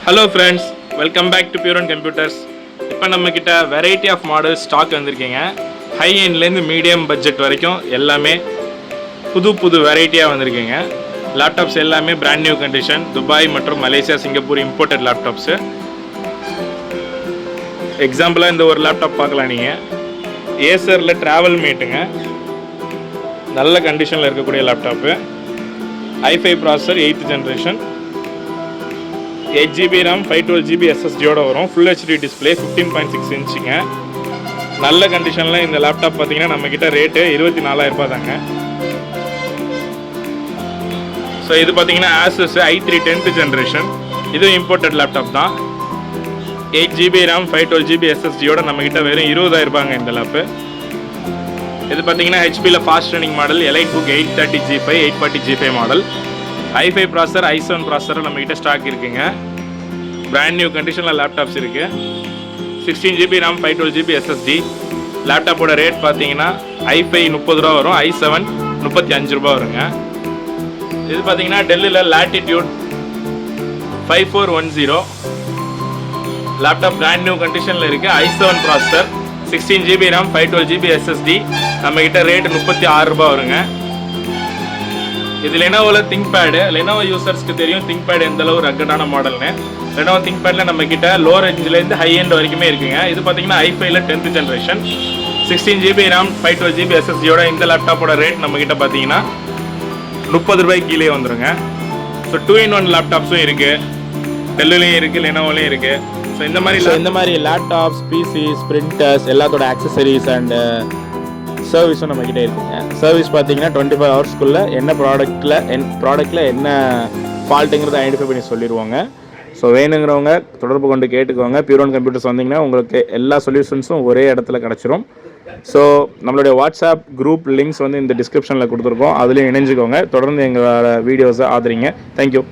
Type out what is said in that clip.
Hello friends, welcome back to Pure Computers. இப்போ நம்ம கிட்ட வெரைட்டி ஆஃப் மாடல்ஸ் ஸ்டாக் வந்திருக்கீங்க. ஹை எண்ட்லேருந்து மீடியம் பட்ஜெட் வரைக்கும் எல்லாமே புது வெரைட்டியாக வந்திருக்கீங்க. லேப்டாப்ஸ் எல்லாமே பிராண்ட் நியூ கண்டிஷன், துபாய் மற்றும் மலேசியா சிங்கப்பூர் இம்போர்ட்டட் லேப்டாப்ஸு. எக்ஸாம்பிளாக இந்த ஒரு லேப்டாப் பார்க்கலாம் நீங்கள். ஏசரில் ட்ராவல் மேட்டுங்க, நல்ல கண்டிஷனில் இருக்கக்கூடிய laptop. i5 processor 8th generation, 8GB RAM 512GB SSDயோட வரும். Full HD display, 15.6 இன்ச்சுங்க. நல்ல கண்டிஷனில் இந்த லேப்டாப் பார்த்தீங்கன்னா நம்மக்கிட்ட ரேட்டு 24,000 தாங்க. ஸோ இது பார்த்தீங்கன்னா Asus i3 10th ஜென்ரேஷன், இதுவும் இம்போர்ட்டட் லேப்டாப் தான். 8GB RAM 512GB SSDயோட நம்மக்கிட்ட வெறும் 20,000 இந்த லேப்பு. இது பார்த்தீங்கன்னா ஹெச்பியில் fast running model, EliteBook 830G5 840G5 மாடல். i5 ப்ராசஸர் i7 ப்ராசஸர் நம்மகிட்ட ஸ்டாக் இருக்குங்க. பிராண்ட் நியூ கண்டிஷனில் லேப்டாப்ஸ் இருக்குது. 16GB RAM 512GB SSD. லேப்டாப்போட rate பார்த்தீங்கன்னா i5 30 வரும், i7 35 வருங்க. இது பார்த்தீங்கன்னா டெல்லியில் லேட்டிடியூட் 5410 லேப்டாப் பிராண்ட் நியூ கண்டிஷனில் இருக்குது. i7 processor, 16GB RAM 512GB SSD. நம்மகிட்ட ரேட்டு 36 வருங்க. இது லெனோவில் திங்க்பேடு. லெனோவோ யூசர்ஸ்க்கு தெரியும் திங்க்பேட் எந்த அளவு ரக்கடான மாடல்னு. லெனோவோ திங்க்பேடில் நம்மக்கிட்ட லோ ரேஞ்சிலேருந்து ஹை எண்ட் வரைக்குமே இருக்குங்க. இது பார்த்தீங்கன்னா i5ல 10th generation, 16GB RAM 512GB SSDயோட இந்த லேப்டாப்போட ரேட் நம்மக்கிட்ட பார்த்தீங்கன்னா 30 ரூபாய்க்கு கீழே வந்துடுங்க. ஸோ 2-in-1 லேப்டாப்ஸும் இருக்குது, டெல்லுலேயும் இருக்குது, லெனோவோலையும் இருக்குது. ஸோ இந்த மாதிரி லேப்டாப்ஸ், பிசிஸ், பிரிண்டர்ஸ் எல்லாத்தோட ஆக்சசரிஸ் அண்டு சர்வீஸும் நம்மக்கிட்ட இருக்குங்க. சர்வீஸ் பார்த்தீங்கன்னா 24 ஹவர்ஸ்க்குள்ளே என்ன ப்ராடக்ட்டில் என்ன ஃபால்ட்டுங்கிறத ஐடென்டிஃபை பண்ணி சொல்லிடுவாங்க. ஸோ வேணுங்கிறவங்க தொடர்பு கொண்டு கேட்டுக்கோங்க. பியூர் கம்ப்யூட்டர்ஸ் வந்தீங்கன்னா உங்களுக்கு எல்லா சொல்யூஷன்ஸும் ஒரே இடத்துல கிடச்சிரும். ஸோ நம்மளுடைய வாட்ஸ்அப் குரூப் லிங்க்ஸ் வந்து இந்த டிஸ்கிரிப்ஷனில் கொடுத்துருக்கோம், அதுலேயும் இணைஞ்சிக்கோங்க. தொடர்ந்து எங்களோட வீடியோஸை ஆதரிங்க. தேங்க்யூ.